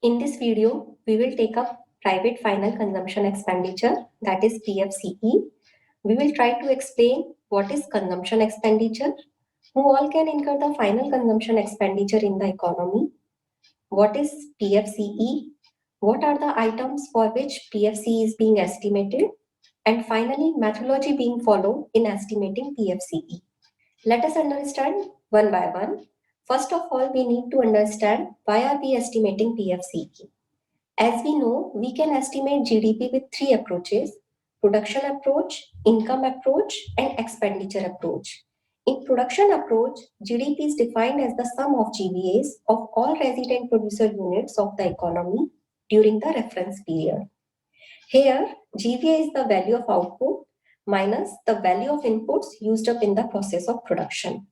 In this video, we will take up private final consumption expenditure, that is PFCE. We will try to explain what is consumption expenditure, who all can incur the final consumption expenditure in the economy, what is PFCE, what are the items for which PFCE is being estimated, and finally, methodology being followed in estimating PFCE. Let us understand one by one. First of all, we need to understand why are we estimating PFCE. As we know, we can estimate GDP with three approaches: production approach, income approach, and expenditure approach. In production approach, GDP is defined as the sum of GVAs of all resident producer units of the economy during the reference period. Here, GVA is the value of output minus the value of inputs used up in the process of production.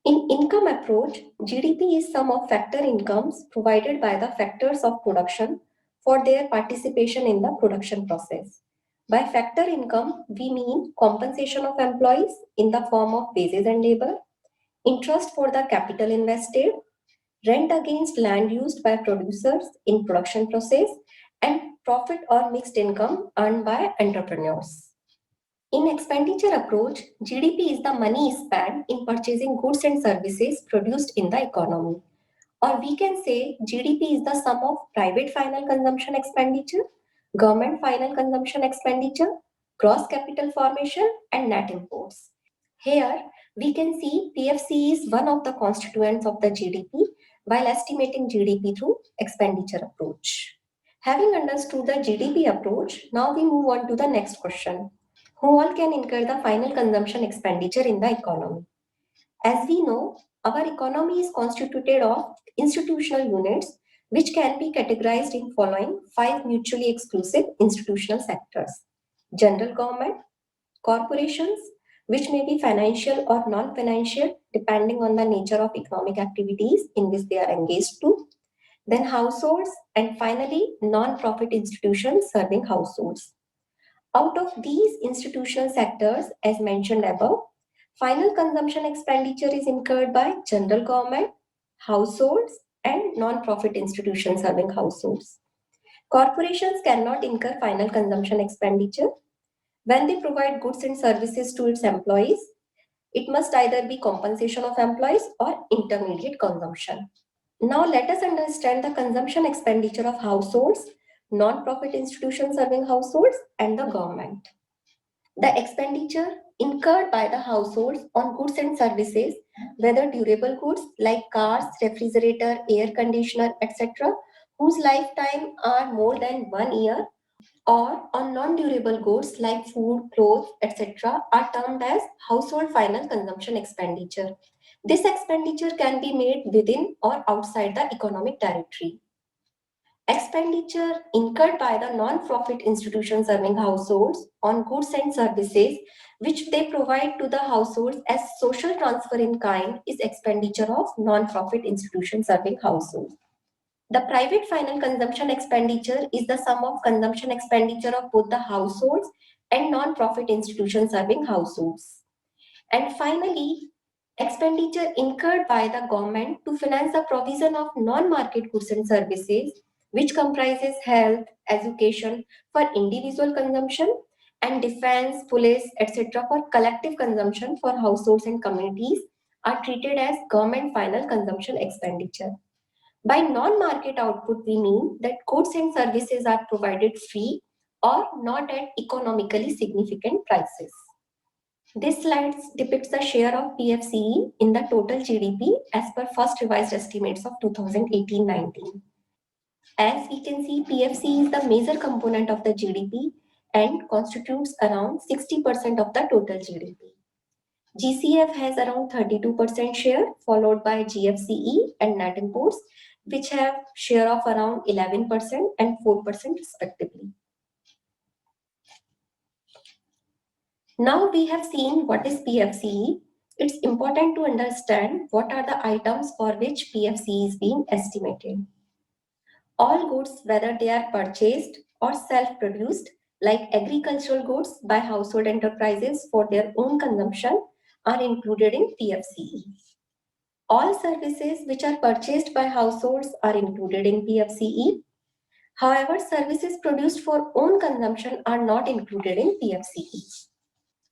In income approach, GDP is sum of factor incomes provided by the factors of production for their participation in the production process. By factor income, we mean compensation of employees in the form of wages and labor, interest for the capital invested, rent against land used by producers in production process, and profit or mixed income earned by entrepreneurs. In expenditure approach, GDP is the money spent in purchasing goods and services produced in the economy. Or we can say GDP is the sum of private final consumption expenditure, government final consumption expenditure, gross capital formation, and net imports. Here, we can see PFC is one of the constituents of the GDP while estimating GDP through expenditure approach. Having understood the GDP approach, now we move on to the next question. Who all can incur the final consumption expenditure in the economy? As we know, our economy is constituted of institutional units which can be categorized in following 5 mutually exclusive institutional sectors: general government, corporations, which may be financial or non-financial depending on the nature of economic activities in which they are engaged to, then households, and finally non-profit institutions serving households. Out of these institutional sectors, as mentioned above, final consumption expenditure is incurred by general government, households, and non-profit institutions serving households. Corporations cannot incur final consumption expenditure. When they provide goods and services to its employees, it must either be compensation of employees or intermediate consumption. Now let us understand the consumption expenditure of households, non-profit institutions serving households, and the government. The expenditure incurred by the households on goods and services, whether durable goods like cars, refrigerator, air conditioner, etc., whose lifetime are more than 1 year, or on non-durable goods like food, clothes, etc., are termed as household final consumption expenditure. This expenditure can be made within or outside the economic territory. Expenditure incurred by the non-profit institutions serving households on goods and services which they provide to the households as social transfer in kind is expenditure of non-profit institutions serving households. The private final consumption expenditure is the sum of consumption expenditure of both the households and non-profit institutions serving households. And finally, expenditure incurred by the government to finance the provision of non-market goods and services, which comprises health, education for individual consumption, and defense, police, etc. for collective consumption for households and communities, are treated as government final consumption expenditure. By non-market output, we mean that goods and services are provided free or not at economically significant prices. This slide depicts the share of PFCE in the total GDP as per first revised estimates of 2018-19. As we can see, PFCE is the major component of the GDP and constitutes around 60% of the total GDP. GCF has around 32% share, followed by GFCE and net imports, which have share of around 11% and 4% respectively. Now we have seen what is PFCE. It's important to understand what are the items for which PFCE is being estimated. All goods, whether they are purchased or self-produced, like agricultural goods by household enterprises for their own consumption, are included in PFCE. All services which are purchased by households are included in PFCE. However, services produced for own consumption are not included in PFCE.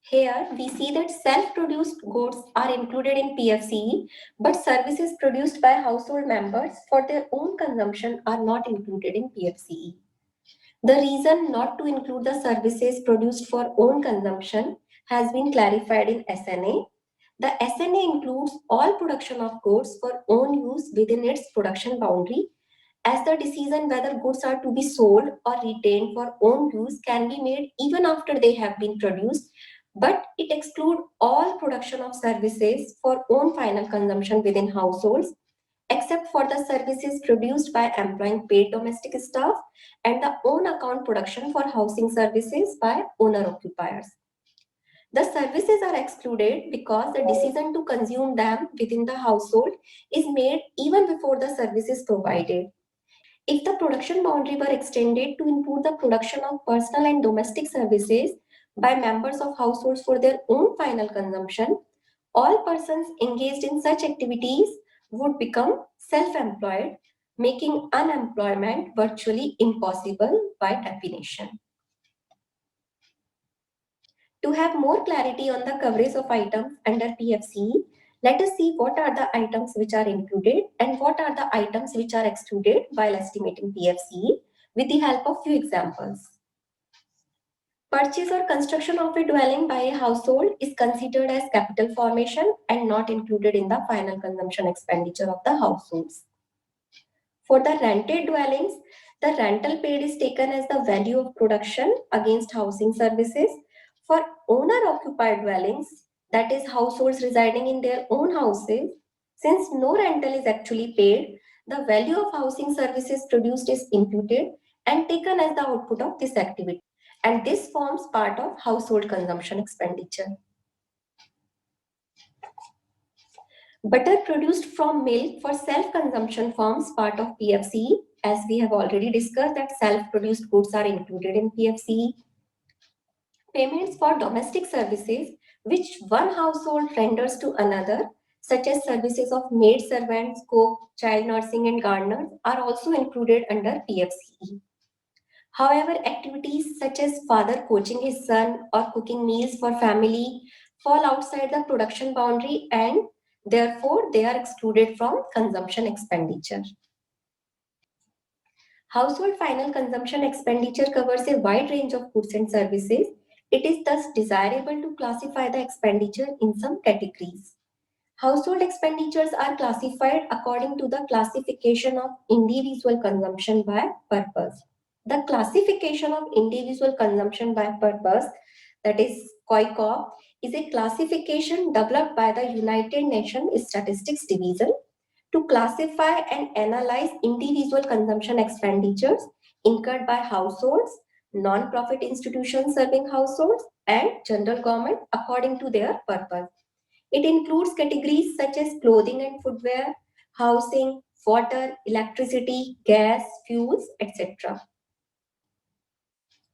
Here, we see that self-produced goods are included in PFCE, but services produced by household members for their own consumption are not included in PFCE. The reason not to include the services produced for own consumption has been clarified in SNA. The SNA includes all production of goods for own use within its production boundary, as the decision whether goods are to be sold or retained for own use can be made even after they have been produced, but it excludes all production of services for own final consumption within households, except for the services produced by employing paid domestic staff and the own account production for housing services by owner occupiers. The services are excluded because the decision to consume them within the household is made even before the service is provided. If the production boundary were extended to include the production of personal and domestic services by members of households for their own final consumption, all persons engaged in such activities would become self-employed, making unemployment virtually impossible by definition. To have more clarity on the coverage of items under PFCE, let us see what are the items which are included and what are the items which are excluded while estimating PFCE with the help of few examples. Purchase or construction of a dwelling by a household is considered as capital formation and not included in the final consumption expenditure of the households. For the rented dwellings, the rental paid is taken as the value of production against housing services. For owner-occupied dwellings, that is households residing in their own houses, since no rental is actually paid, the value of housing services produced is imputed and taken as the output of this activity. And this forms part of household consumption expenditure. Butter produced from milk for self-consumption forms part of PFCE, as we have already discussed that self-produced goods are included in PFCE. Payments for domestic services which one household renders to another, such as services of maid servants, cook, child nursing and gardeners are also included under PFCE. However, activities such as father coaching his son or cooking meals for family fall outside the production boundary and therefore they are excluded from consumption expenditure. Household final consumption expenditure covers a wide range of goods and services. It is thus desirable to classify the expenditure in some categories. Household expenditures are classified according to the classification of individual consumption by purpose. The classification of individual consumption by purpose, that is COICOP, is a classification developed by the United Nations Statistics Division to classify and analyze individual consumption expenditures incurred by households, non-profit institutions serving households, and general government according to their purpose. It includes categories such as clothing and footwear, housing, water, electricity, gas, fuels, etc.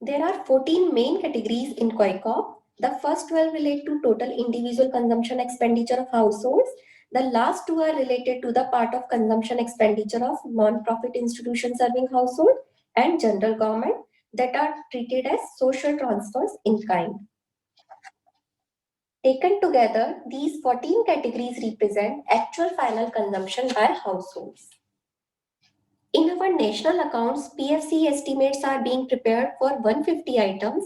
There are 14 main categories in COICOP. The first 12 relate to total individual consumption expenditure of households. The last two are related to the part of consumption expenditure of non-profit institutions serving household and general government that are treated as social transfers in kind. Taken together, these 14 categories represent actual final consumption by households. In our national accounts, PFC estimates are being prepared for 150 items,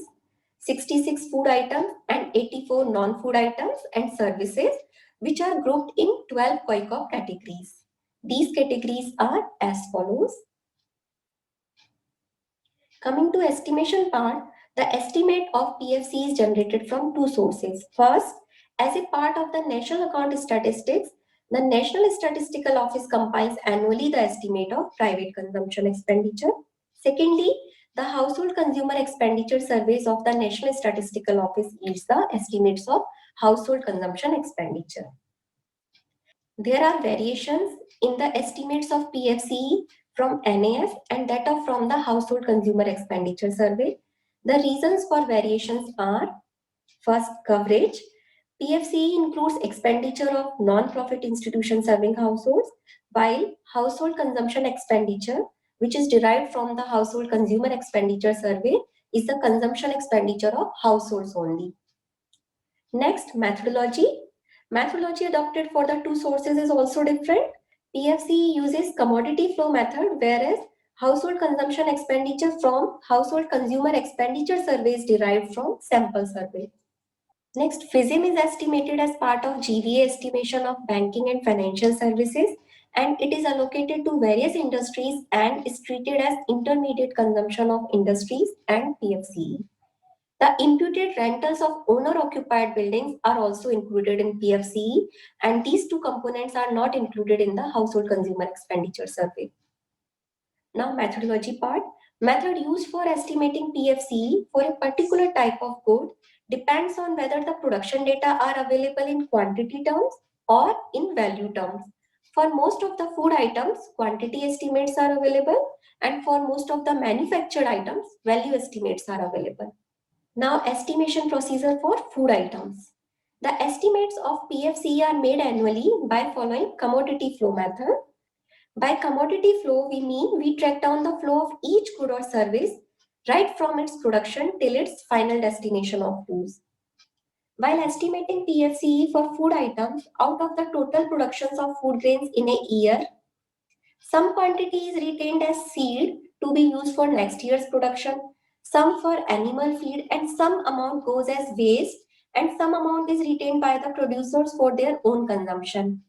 66 food items and 84 non-food items and services, which are grouped in 12 COICOP categories. These categories are as follows. Coming to estimation part, the estimate of PFC is generated from two sources. First, as a part of the National Account Statistics, the National Statistical Office compiles annually the estimate of private consumption expenditure. Secondly, the Household Consumer Expenditure Surveys of the National Statistical Office yields the estimates of household consumption expenditure. There are variations in the estimates of PFCE from NAS and data from the Household Consumer Expenditure Survey. The reasons for variations are: first, coverage. PFCE includes expenditure of non-profit institutions serving households, while household consumption expenditure, which is derived from the Household Consumer Expenditure Survey, is the consumption expenditure of households only. Next, methodology. Methodology adopted for the two sources is also different. PFCE uses commodity flow method, whereas household consumption expenditure from Household Consumer Expenditure Survey is derived from sample survey. Next, FISIM is estimated as part of GVA estimation of banking and financial services, and it is allocated to various industries and is treated as intermediate consumption of industries and PFCE. The imputed rentals of owner-occupied buildings are also included in PFCE, and these two components are not included in the Household Consumer Expenditure Survey. Now, methodology part. Method used for estimating PFCE for a particular type of good depends on whether the production data are available in quantity terms or in value terms. For most of the food items, quantity estimates are available, and for most of the manufactured items, value estimates are available. Now, estimation procedure for food items. The estimates of PFCE are made annually by following commodity flow method. By commodity flow, we mean we track down the flow of each good or service right from its production till its final destination of use. While estimating PFCE for food items out of the total productions of food grains in a year, some quantity is retained as seed to be used for next year's production, some for animal feed, and some amount goes as waste, and some amount is retained by the producers for their own consumption.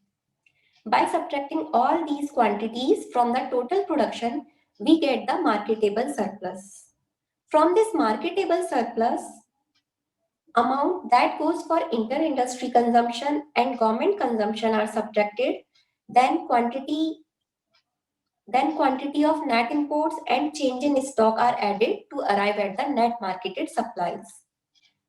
By subtracting all these quantities from the total production, we get the marketable surplus. From this marketable surplus, amount that goes for inter-industry consumption and government consumption are subtracted, then quantity of net imports and change in stock are added to arrive at the net marketed supplies.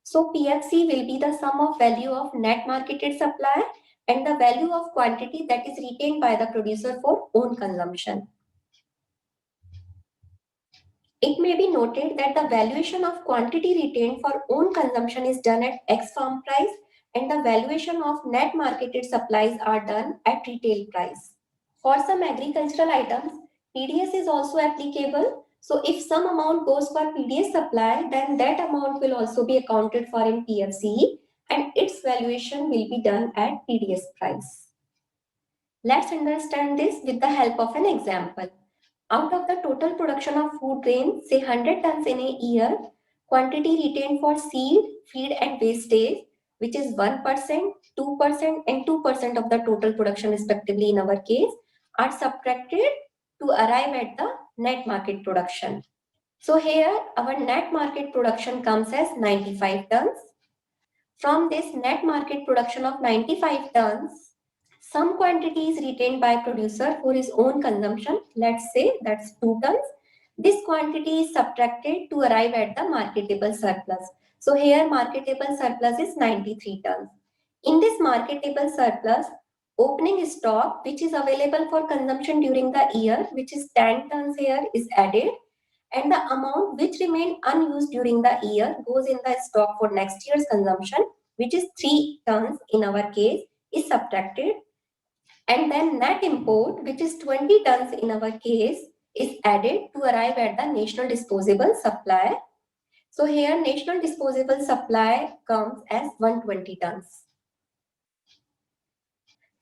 So PFC will be the sum of value of net marketed supply and the value of quantity that is retained by the producer for own consumption. It may be noted that the valuation of quantity retained for own consumption is done at X farm price and the valuation of net marketed supplies are done at retail price. For some agricultural items, PDS is also applicable. So if some amount goes for PDS supply, then that amount will also be accounted for in PFCE and its valuation will be done at PDS price. Let's understand this with the help of an example. Out of the total production of food grain, say 100 tons in a year, quantity retained for seed, feed and wastage, which is 1%, 2% and 2% of the total production respectively in our case, are subtracted to arrive at the net market production. So here our net market production comes as 95 tons. From this net market production of 95 tons, some quantity is retained by producer for his own consumption. Let's say that's 2 tons. This quantity is subtracted to arrive at the marketable surplus. So here marketable surplus is 93 tons. In this marketable surplus, opening stock which is available for consumption during the year, which is 10 tons here, is added, and the amount which remained unused during the year goes in the stock for next year's consumption, which is 3 tons in our case, is subtracted, and then net import, which is 20 tons in our case, is added to arrive at the national disposable supply. So here national disposable supply comes as 120 tons.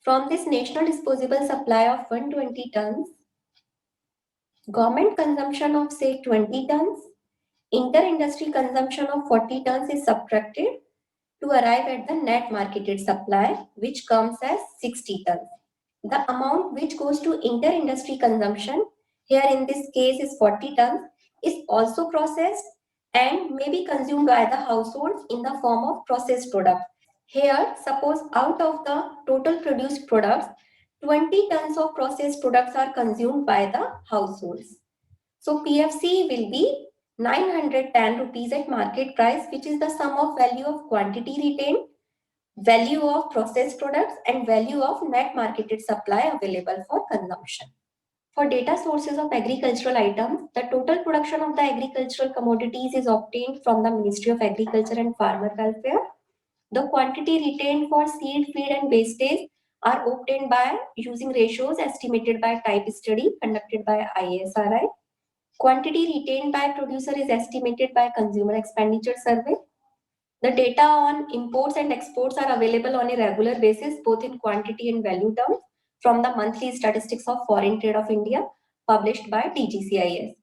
From this national disposable supply of 120 tons, government consumption of say 20 tons, inter-industry consumption of 40 tons is subtracted to arrive at the net marketed supply, which comes as 60 tons. The amount which goes to inter-industry consumption, here in this case is 40 tons, is also processed and may be consumed by the households in the form of processed products. Here, suppose out of the total produced products, 20 tons of processed products are consumed by the households. So PFC will be 910 rupees at market price, which is the sum of value of quantity retained, value of processed products and value of net marketed supply available for consumption. For data sources of agricultural items, the total production of the agricultural commodities is obtained from the Ministry of Agriculture and Farmer Welfare. The quantity retained for seed, feed and wastage are obtained by using ratios estimated by type study conducted by IASRI. Quantity retained by producer is estimated by consumer expenditure survey. The data on imports and exports are available on a regular basis, both in quantity and value terms, from the monthly statistics of foreign trade of India published by DGCIS.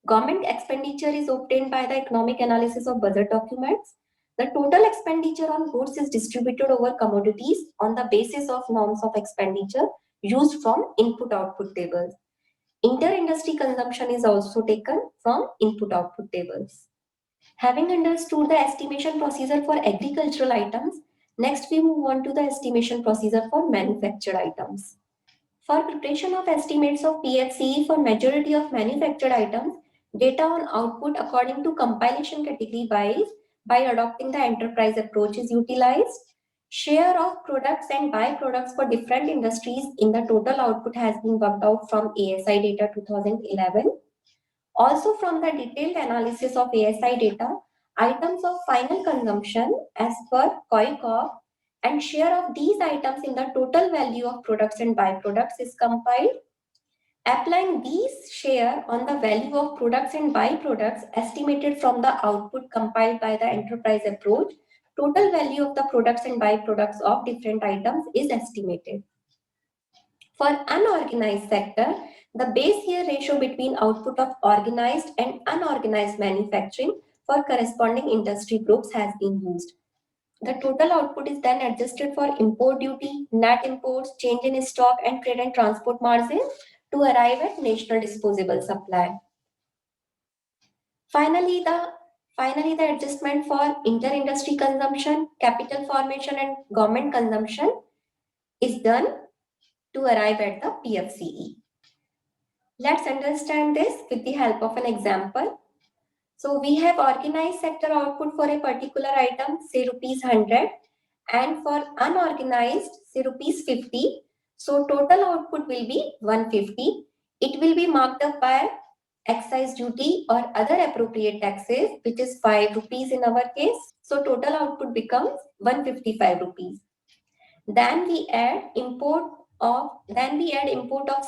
Government expenditure is obtained by the economic analysis of budget documents. The total expenditure on goods is distributed over commodities on the basis of norms of expenditure used from input-output tables. Inter-industry consumption is also taken from input-output tables. Having understood the estimation procedure for agricultural items, next we move on to the estimation procedure for manufactured items. For preparation of estimates of PFCE for majority of manufactured items, data on output according to compilation category wise by adopting the enterprise approach is utilized. Share of products and byproducts for different industries in the total output has been worked out from ASI data 2011. Also from the detailed analysis of ASI data, items of final consumption as per COICOP and share of these items in the total value of products and byproducts is compiled. Applying these share on the value of products and byproducts estimated from the output compiled by the enterprise approach, total value of the products and byproducts of different items is estimated. For unorganized sector, the base year ratio between output of organized and unorganized manufacturing for corresponding industry groups has been used. The total output is then adjusted for import duty, net imports, change in stock, and trade and transport margin to arrive at national disposable supply. Finally, the adjustment for inter-industry consumption, capital formation, and government consumption is done to arrive at the PFCE. Let's understand this with the help of an example. So we have organized sector output for a particular item, say rupees 100, and for unorganized, say rupees 50. So total output will be 150. It will be marked up by excise duty or other appropriate taxes, which is 5 rupees in our case. So total output becomes 155 rupees. Then we add import of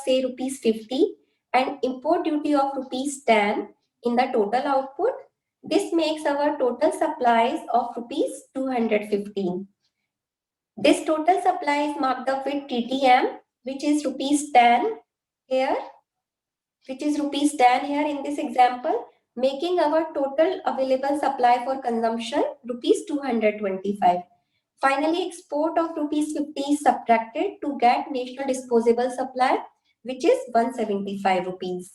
say rupees 50 and import duty of rupees 10 in the total output. This makes our total supplies of rupees 215. This total supply is marked up with TTM, which is rupees 10 here, in this example, making our total available supply for consumption rupees 225. Finally, export of rupees 50 is subtracted to get national disposable supply, which is 175 rupees.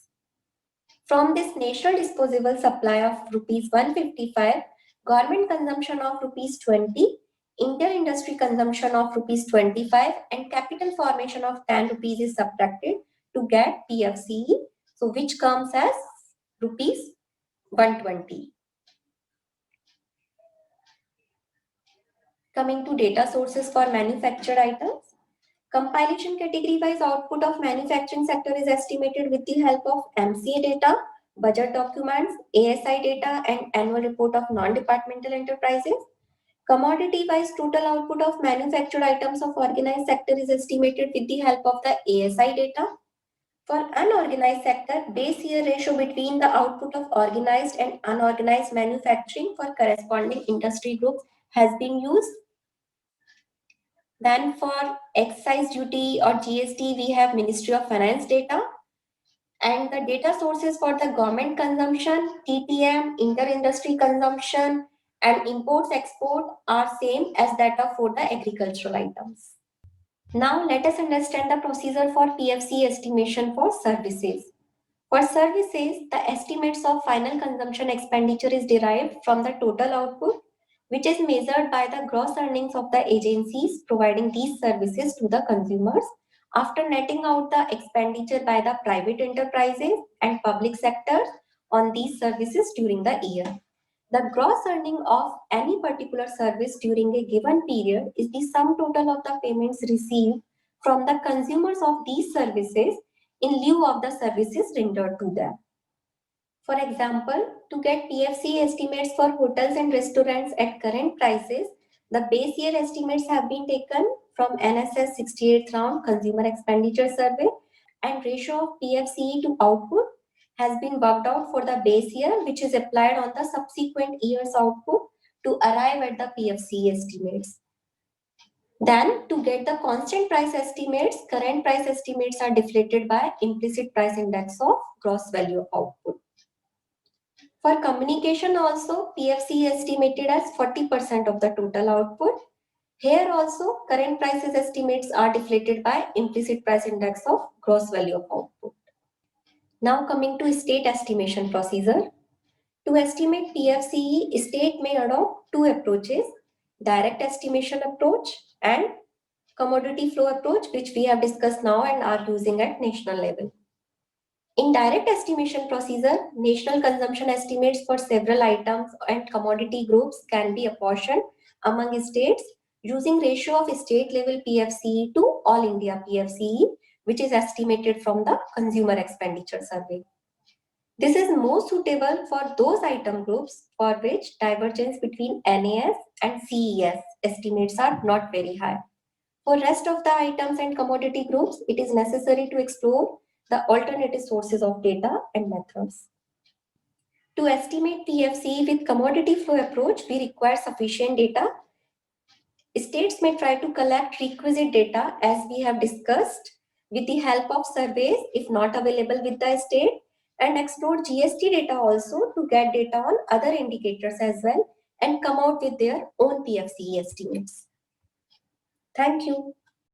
From this national disposable supply of rupees 155, government consumption of rupees 20, inter-industry consumption of rupees 25, and capital formation of 10 rupees is subtracted to get PFCE, so which comes as rupees 120. Coming to data sources for manufactured items, compilation category-wise output of manufacturing sector is estimated with the help of MCA data, budget documents, ASI data, and annual report of non-departmental enterprises. Commodity-wise total output of manufactured items of organized sector is estimated with the help of the ASI data. For unorganized sector, base year ratio between the output of organized and unorganized manufacturing for corresponding industry groups has been used. Then for excise duty or GST, we have Ministry of Finance data. And the data sources for the government consumption, TTM, inter-industry consumption, and imports export are same as data for the agricultural items. Now let us understand the procedure for PFC estimation for services. For services, the estimates of final consumption expenditure is derived from the total output, which is measured by the gross earnings of the agencies providing these services to the consumers after netting out the expenditure by the private enterprises and public sectors on these services during the year. The gross earning of any particular service during a given period is the sum total of the payments received from the consumers of these services in lieu of the services rendered to them. For example, to get PFC estimates for hotels and restaurants at current prices, The base year estimates have been taken from NSS 68th round consumer expenditure survey, and ratio of PFCE to output has been worked out for the base year, which is applied on the subsequent year's output to arrive at the PFCE estimates. Then, to get the constant price estimates, current price estimates are deflated by implicit price index of gross value of output. For communication also, PFC is estimated as 40% of the total output. Here also, current prices estimates are deflated by implicit price index of gross value of output. Now coming to state estimation procedure. To estimate PFCE, state may adopt two approaches, direct estimation approach and commodity flow approach, which we have discussed now and are using at national level. In direct estimation procedure, national consumption estimates for several items and commodity groups can be apportioned among states using ratio of state level PFCE to all India PFCE, which is estimated from the consumer expenditure survey. This is most suitable for those item groups for which divergence between NAS and CES estimates are not very high. For rest of the items and commodity groups, it is necessary to explore the alternative sources of data and methods. To estimate PFC with commodity flow approach, we require sufficient data. States may try to collect requisite data as we have discussed with the help of surveys if not available with the state, and explore GST data also to get data on other indicators as well and come out with their own PFCE estimates. Thank you.